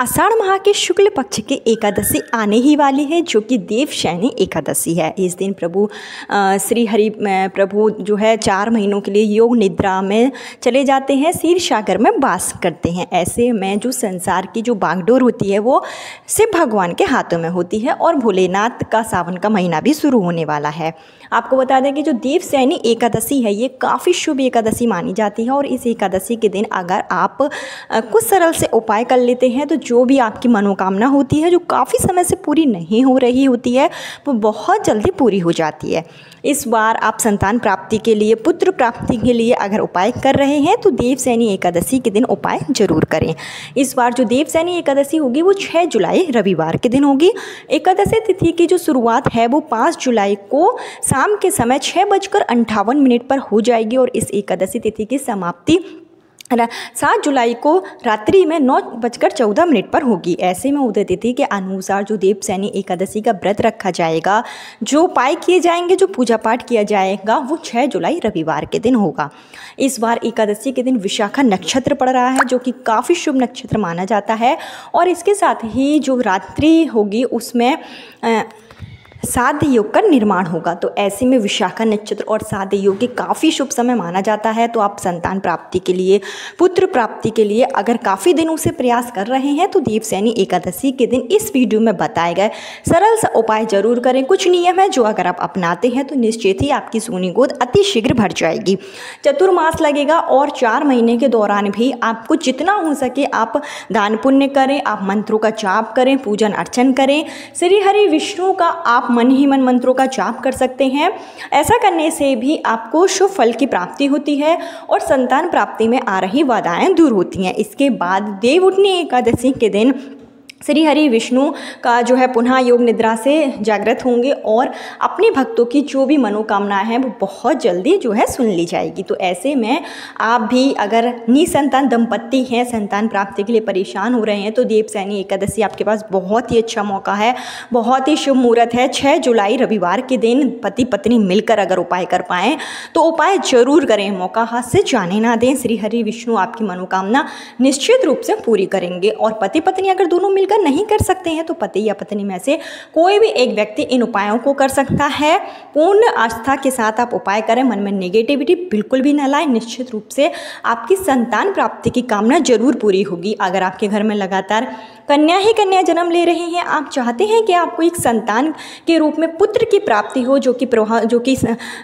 आषाढ़ माह के शुक्ल पक्ष की एकादशी आने ही वाली है, जो कि देवशयनी एकादशी है। इस दिन श्री हरि प्रभु जो है 4 महीनों के लिए योग निद्रा में चले जाते हैं, क्षीर सागर में वास करते हैं। ऐसे में जो संसार की जो बागडोर होती है वो शिव भगवान के हाथों में होती है और भोलेनाथ का सावन का महीना भी शुरू होने वाला है। आपको बता दें कि जो देवशयनी एकादशी है ये काफ़ी शुभ एकादशी मानी जाती है और इस एकादशी के दिन अगर आप कुछ सरल से उपाय कर लेते हैं तो जो भी आपकी मनोकामना होती है, जो काफ़ी समय से पूरी नहीं हो रही होती है, वो बहुत जल्दी पूरी हो जाती है। इस बार आप संतान प्राप्ति के लिए, पुत्र प्राप्ति के लिए अगर उपाय कर रहे हैं तो देवशयनी एकादशी के दिन उपाय जरूर करें। इस बार जो देवशयनी एकादशी होगी वो 6 जुलाई रविवार के दिन होगी। एकादशी तिथि की जो शुरुआत है वो 5 जुलाई को शाम के समय 6:58 पर हो जाएगी और इस एकादशी तिथि की समाप्ति 7 जुलाई को रात्रि में 9:14 पर होगी। ऐसे में उदय तिथि के अनुसार जो देवशयनी एकादशी का व्रत रखा जाएगा, जो उपाय किए जाएंगे, जो पूजा पाठ किया जाएगा, वो 6 जुलाई रविवार के दिन होगा। इस बार एकादशी के दिन विशाखा नक्षत्र पड़ रहा है, जो कि काफ़ी शुभ नक्षत्र माना जाता है और इसके साथ ही जो रात्रि होगी उसमें साध्य योग का निर्माण होगा। तो ऐसे में विशाखा नक्षत्र और साध्य योग के काफ़ी शुभ समय माना जाता है। तो आप संतान प्राप्ति के लिए, पुत्र प्राप्ति के लिए अगर काफ़ी दिनों से प्रयास कर रहे हैं तो देवशयनी एकादशी के दिन इस वीडियो में बताए गए सरल सा उपाय जरूर करें। कुछ नियम है जो अगर आप अपनाते हैं तो निश्चित ही आपकी सोनी गोद अति शीघ्र भर जाएगी। चतुर्मास लगेगा और 4 महीने के दौरान भी आपको जितना हो सके आप दान पुण्य करें, आप मंत्रों का जाप करें, पूजन अर्चन करें। श्री हरि विष्णु का आप मन ही मन मंत्रों का जाप कर सकते हैं। ऐसा करने से भी आपको शुभ फल की प्राप्ति होती है और संतान प्राप्ति में आ रही बाधाएं दूर होती हैं। इसके बाद देवउठनी एकादशी के दिन श्री हरि विष्णु का जो है पुनः योग निद्रा से जागृत होंगे और अपने भक्तों की जो भी मनोकामनाएं हैं वो बहुत जल्दी जो है सुन ली जाएगी। तो ऐसे में आप भी अगर निसंतान दंपत्ति हैं, संतान प्राप्ति के लिए परेशान हो रहे हैं, तो देवशयनी एकादशी आपके पास बहुत ही अच्छा मौका है, बहुत ही शुभ मुहूर्त है। 6 जुलाई रविवार के दिन पति पत्नी मिलकर अगर उपाय कर पाएँ तो उपाय जरूर करें, मौका हाथ से जाने ना दें। श्री हरि विष्णु आपकी मनोकामना निश्चित रूप से पूरी करेंगे। और पति पत्नी अगर दोनों मिलकर नहीं कर सकते हैं तो पति या पत्नी में से कोई भी एक व्यक्ति इन उपायों को कर सकता है। पूर्ण आस्था के साथ आप उपाय करें, मन में नेगेटिविटी बिल्कुल भी न लाएं। निश्चित रूप से आपकी संतान प्राप्ति की कामना जरूर पूरी होगी। अगर आपके घर में लगातार कन्या जन्म ले रही हैं, आप चाहते हैं कि आपको एक संतान के रूप में पुत्र की प्राप्ति हो, जो कि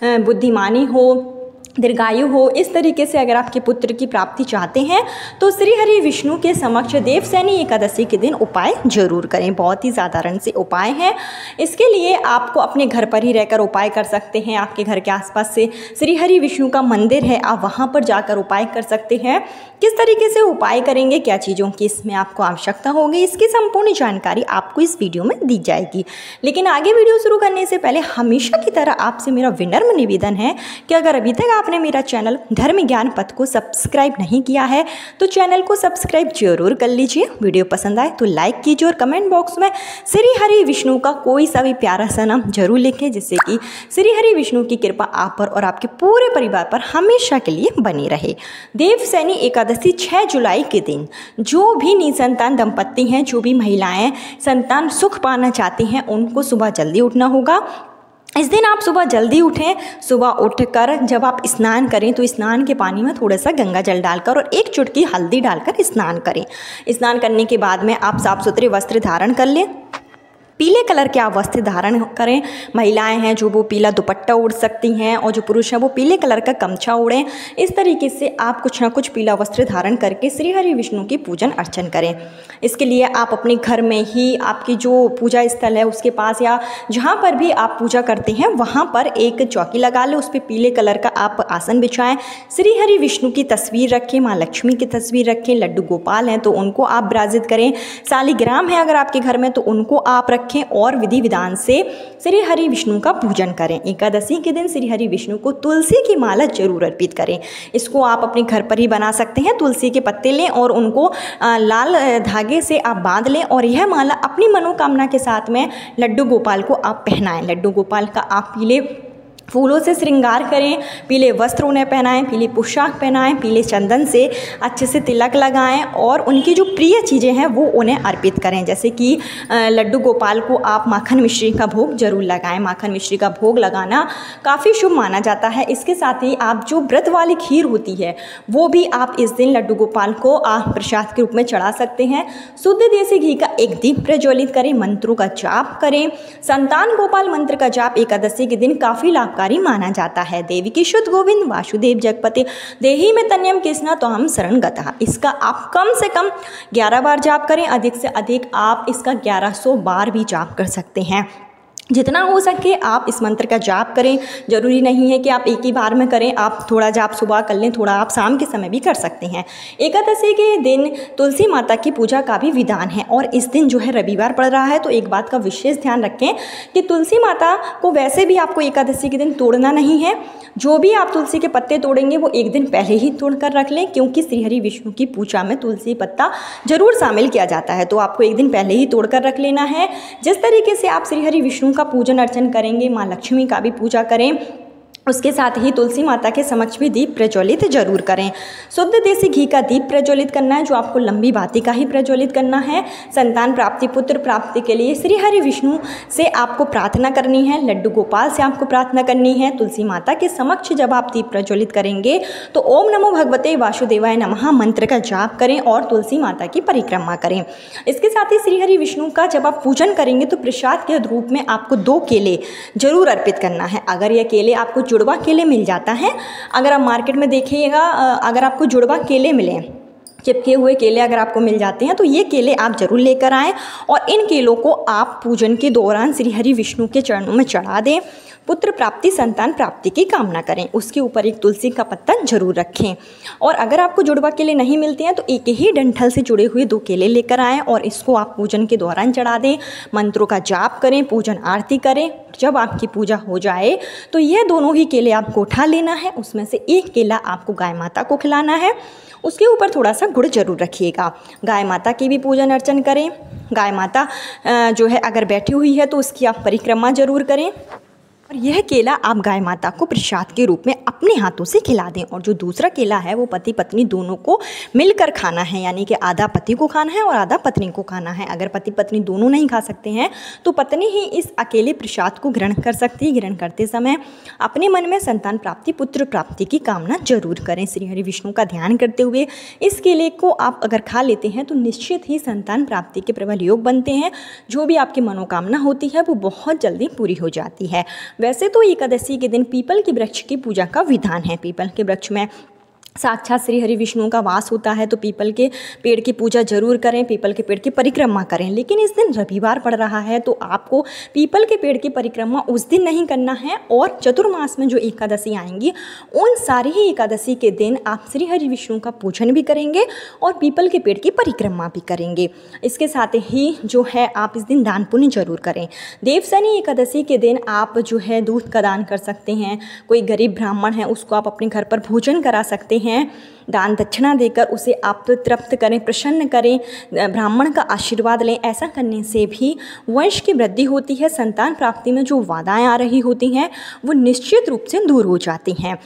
बुद्धिमानी हो, दीर्घायु हो, इस तरीके से अगर आपके पुत्र की प्राप्ति चाहते हैं तो श्री हरि विष्णु के समक्ष देवशयनी एकादशी के दिन उपाय जरूर करें। बहुत ही साधारण से उपाय हैं। इसके लिए आपको अपने घर पर ही रहकर उपाय कर सकते हैं। आपके घर के आसपास से श्री हरि विष्णु का मंदिर है, आप वहां पर जाकर उपाय कर सकते हैं। किस तरीके से उपाय करेंगे, क्या चीज़ों की इसमें आपको आवश्यकता होगी, इसकी संपूर्ण जानकारी आपको इस वीडियो में दी जाएगी। लेकिन आगे वीडियो शुरू करने से पहले हमेशा की तरह आपसे मेरा विनम्र निवेदन है कि अगर अभी तक आपने मेरा चैनल धर्म ज्ञान पथ को सब्सक्राइब नहीं किया है तो चैनल को सब्सक्राइब जरूर कर लीजिए। वीडियो पसंद आए तो लाइक कीजिए और कमेंट बॉक्स में श्री हरि विष्णु का कोई सा भी प्यारा सा नाम जरूर लिखें, जिससे कि श्री हरि विष्णु की कृपा आप पर और आपके पूरे परिवार पर हमेशा के लिए बनी रहे। देवशयनी एकादशी 6 जुलाई के दिन जो भी निसंतान दंपत्ति हैं, जो भी महिलाएं संतान सुख पाना चाहती हैं, उनको सुबह जल्दी उठना होगा। इस दिन आप सुबह जल्दी उठें। सुबह उठकर जब आप स्नान करें तो स्नान के पानी में थोड़ा सा गंगा जल डालकर और 1 चुटकी हल्दी डालकर स्नान करें। स्नान करने के बाद में आप साफ सुथरे वस्त्र धारण कर लें। पीले कलर के आप वस्त्र धारण करें। महिलाएं हैं जो वो पीला दुपट्टा ओढ़ सकती हैं और जो पुरुष हैं वो पीले कलर का गमछा ओढ़ें। इस तरीके से आप कुछ ना कुछ पीला वस्त्र धारण करके श्री हरि विष्णु की पूजन अर्चन करें। इसके लिए आप अपने घर में ही, आपकी जो पूजा स्थल है उसके पास या जहाँ पर भी आप पूजा करते हैं वहाँ पर एक चौकी लगा लें, उस पर पीले कलर का आप आसन बिछाएं। श्री हरि विष्णु की तस्वीर रखें, माँ लक्ष्मी की तस्वीर रखें, लड्डू गोपाल हैं तो उनको आप विराजित करें, शालिग्राम है अगर आपके घर में तो उनको आप रखें और विधि विधान से श्री हरि विष्णु का पूजन करें। एकादशी के दिन श्री हरि विष्णु को तुलसी की माला जरूर अर्पित करें। इसको आप अपने घर पर ही बना सकते हैं। तुलसी के पत्ते लें और उनको लाल धागे से आप बांध लें और यह माला अपनी मनोकामना के साथ में लड्डू गोपाल को आप पहनाएं। लड्डू गोपाल का आप पीले फूलों से श्रृंगार करें, पीले वस्त्र उन्हें पहनाएं, पीली पोशाक पहनाएं, पीले चंदन से अच्छे से तिलक लगाएं और उनकी जो प्रिय चीज़ें हैं वो उन्हें अर्पित करें। जैसे कि लड्डू गोपाल को आप माखन मिश्री का भोग जरूर लगाएं। माखन मिश्री का भोग लगाना काफ़ी शुभ माना जाता है। इसके साथ ही आप जो व्रत वाली खीर होती है वो भी आप इस दिन लड्डू गोपाल को आप प्रसाद के रूप में चढ़ा सकते हैं। शुद्ध देसी घी का एक दीप प्रज्वलित करें, मंत्रों का जाप करें। संतान गोपाल मंत्र का जाप एकादशी के दिन काफ़ी लाभकारी माना जाता है। देवी की शुद्ध गोविंद वासुदेव जगपति देही में तन्यम कृष्णा तो हम शरण गतः, इसका आप कम से कम 11 बार जाप करें। अधिक से अधिक आप इसका 1100 बार भी जाप कर सकते हैं। जितना हो सके आप इस मंत्र का जाप करें। जरूरी नहीं है कि आप एक ही बार में करें, आप थोड़ा जाप सुबह कर लें, थोड़ा आप शाम के समय भी कर सकते हैं। एकादशी के दिन तुलसी माता की पूजा का भी विधान है और इस दिन जो है रविवार पड़ रहा है, तो एक बात का विशेष ध्यान रखें कि तुलसी माता को वैसे भी आपको एकादशी के दिन तोड़ना नहीं है। जो भी आप तुलसी के पत्ते तोड़ेंगे वो एक दिन पहले ही तोड़ कर रख लें, क्योंकि श्रीहरि विष्णु की पूजा में तुलसी पत्ता जरूर शामिल किया जाता है, तो आपको एक दिन पहले ही तोड़ कर रख लेना है। जिस तरीके से आप श्रीहरि विष्णु का पूजन अर्चन करेंगे, माँ लक्ष्मी का भी पूजा करें, उसके साथ ही तुलसी माता के समक्ष भी दीप प्रज्वलित जरूर करें। शुद्ध देसी घी का दीप प्रज्वलित करना है, जो आपको लंबी बाती का ही प्रज्वलित करना है। संतान प्राप्ति, पुत्र प्राप्ति के लिए श्री हरि विष्णु से आपको प्रार्थना करनी है, लड्डू गोपाल से आपको प्रार्थना करनी है। तुलसी माता के समक्ष जब आप दीप प्रज्वलित करेंगे तो ओम नमो भगवते वासुदेवाय नमः मंत्र का जाप करें और तुलसी माता की परिक्रमा करें। इसके साथ ही श्री हरि विष्णु का जब आप पूजन करेंगे तो प्रसाद के रूप में आपको 2 केले जरूर अर्पित करना है। अगर यह केले आपको जुड़वा केले मिल जाता है, अगर आप मार्केट में देखिएगा, अगर आपको जुड़वा केले मिले, चिपके हुए केले अगर आपको मिल जाते हैं तो ये केले आप जरूर लेकर आएँ और इन केलों को आप पूजन के दौरान श्री हरि विष्णु के चरणों में चढ़ा दें। पुत्र प्राप्ति, संतान प्राप्ति की कामना करें। उसके ऊपर एक तुलसी का पत्ता जरूर रखें। और अगर आपको जुड़वा केले नहीं मिलते हैं तो एक ही डंठल से जुड़े हुए 2 केले लेकर आएँ और इसको आप पूजन के दौरान चढ़ा दें। मंत्रों का जाप करें, पूजन आरती करें। जब आपकी पूजा हो जाए तो ये दोनों ही केले आपको उठा लेना है, उसमें से एक केला आपको गाय माता को खिलाना है। उसके ऊपर थोड़ा सा गुड़ जरूर रखिएगा। गाय माता की भी पूजन अर्चन करें। गाय माता जो है अगर बैठी हुई है तो उसकी आप परिक्रमा जरूर करें और यह केला आप गाय माता को प्रसाद के रूप में अपने हाथों से खिला दें। और जो दूसरा केला है वो पति पत्नी दोनों को मिलकर खाना है, यानी कि आधा पति को खाना है और आधा पत्नी को खाना है। अगर पति पत्नी दोनों नहीं खा सकते हैं तो पत्नी ही इस अकेले प्रसाद को ग्रहण कर सकती है। ग्रहण करते समय अपने मन में संतान प्राप्ति, पुत्र प्राप्ति की कामना जरूर करें। श्री हरि विष्णु का ध्यान करते हुए इस केले को आप अगर खा लेते हैं तो निश्चित ही संतान प्राप्ति के प्रबल योग बनते हैं। जो भी आपकी मनोकामना होती है वो बहुत जल्दी पूरी हो जाती है। वैसे तो एकादशी के दिन पीपल के वृक्ष की पूजा का विधान है। पीपल के वृक्ष में साक्षात श्री हरि विष्णु का वास होता है, तो पीपल के पेड़ की पूजा जरूर करें, पीपल के पेड़ की परिक्रमा करें। लेकिन इस दिन रविवार पड़ रहा है तो आपको पीपल के पेड़ की परिक्रमा उस दिन नहीं करना है। और चतुर्मास में जो एकादशी आएंगी उन सारी ही एकादशी के दिन आप श्री हरि विष्णु का पूजन भी करेंगे और पीपल के पेड़ की परिक्रमा भी करेंगे। इसके साथ ही जो है आप इस दिन दान पुण्य जरूर करें। देवशनी एकादशी के दिन आप जो है दूध का दान कर सकते हैं। कोई गरीब ब्राह्मण है उसको आप अपने घर पर भोजन करा सकते हैं। दान दक्षिणा देकर उसे आप तृप्त करें, प्रसन्न करें, ब्राह्मण का आशीर्वाद लें। ऐसा करने से भी वंश की वृद्धि होती है। संतान प्राप्ति में जो बाधाएं आ रही होती हैं वो निश्चित रूप से दूर हो जाती हैं।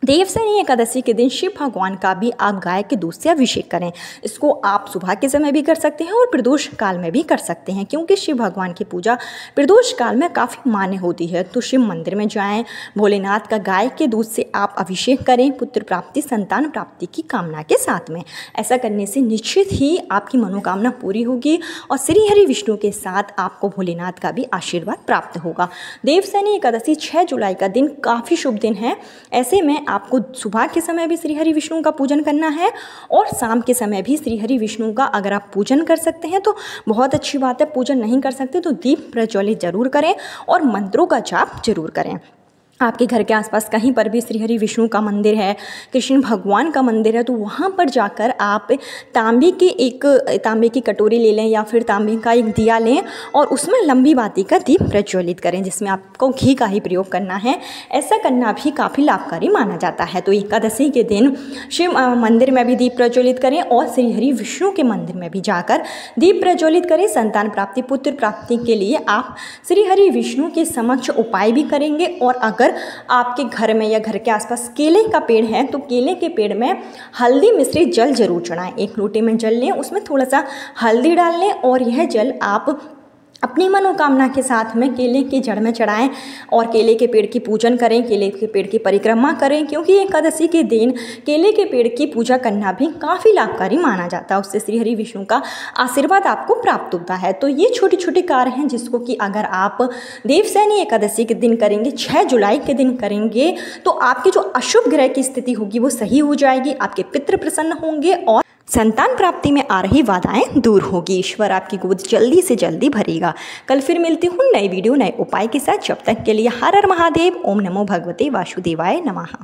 देवशनी एकादशी के दिन शिव भगवान का भी आप गाय के दूध से अभिषेक करें। इसको आप सुबह के समय भी कर सकते हैं और प्रदोष काल में भी कर सकते हैं, क्योंकि शिव भगवान की पूजा प्रदोष काल में काफ़ी मान्य होती है। तो शिव मंदिर में जाएं, भोलेनाथ का गाय के दूध से आप अभिषेक करें पुत्र प्राप्ति, संतान प्राप्ति की कामना के साथ में। ऐसा करने से निश्चित ही आपकी मनोकामना पूरी होगी और श्री हरि विष्णु के साथ आपको भोलेनाथ का भी आशीर्वाद प्राप्त होगा। देवशनी एकादशी 6 जुलाई का दिन काफ़ी शुभ दिन है। ऐसे में आपको सुबह के समय भी श्री हरि विष्णु का पूजन करना है और शाम के समय भी श्री हरि विष्णु का अगर आप पूजन कर सकते हैं तो बहुत अच्छी बात है। पूजन नहीं कर सकते तो दीप प्रज्वलित जरूर करें और मंत्रों का जाप जरूर करें। आपके घर के आसपास कहीं पर भी श्री हरि विष्णु का मंदिर है, कृष्ण भगवान का मंदिर है, तो वहाँ पर जाकर आप तांबे की कटोरी ले लें या फिर तांबे का एक दिया लें और उसमें लंबी बाती का दीप प्रज्वलित करें, जिसमें आपको घी का ही प्रयोग करना है। ऐसा करना भी काफ़ी लाभकारी माना जाता है। तो एकादशी के दिन शिव मंदिर में भी दीप प्रज्वलित करें और श्री हरि विष्णु के मंदिर में भी जाकर दीप प्रज्वलित करें। संतान प्राप्ति, पुत्र प्राप्ति के लिए आप श्री हरि विष्णु के समक्ष उपाय भी करेंगे और अगर अगर आपके घर में या घर के आसपास केले का पेड़ है तो केले के पेड़ में हल्दी मिश्रित जल जरूर चढ़ाएं। एक लोटे में जल लें, उसमें थोड़ा सा हल्दी डाल लें और यह जल आप अपनी मनोकामना के साथ में केले की जड़ में चढ़ाएं और केले के पेड़ की पूजन करें, केले के पेड़ की परिक्रमा करें, क्योंकि एकादशी के दिन केले के पेड़ की पूजा करना भी काफ़ी लाभकारी माना जाता है। उससे श्री हरि विष्णु का आशीर्वाद आपको प्राप्त होता है। तो ये छोटे छोटे कार्य हैं जिसको कि अगर आप देवशयनी एकादशी के दिन करेंगे, 6 जुलाई के दिन करेंगे, तो आपकी जो अशुभ ग्रह की स्थिति होगी वो सही हो जाएगी, आपके पितृ प्रसन्न होंगे और संतान प्राप्ति में आ रही बाधाएं दूर होगी। ईश्वर आपकी गोद जल्दी से जल्दी भरेगा। कल फिर मिलती हूँ नई वीडियो नए उपाय के साथ। जब तक के लिए हर हर महादेव। ओम नमो भगवते वासुदेवाय नमः।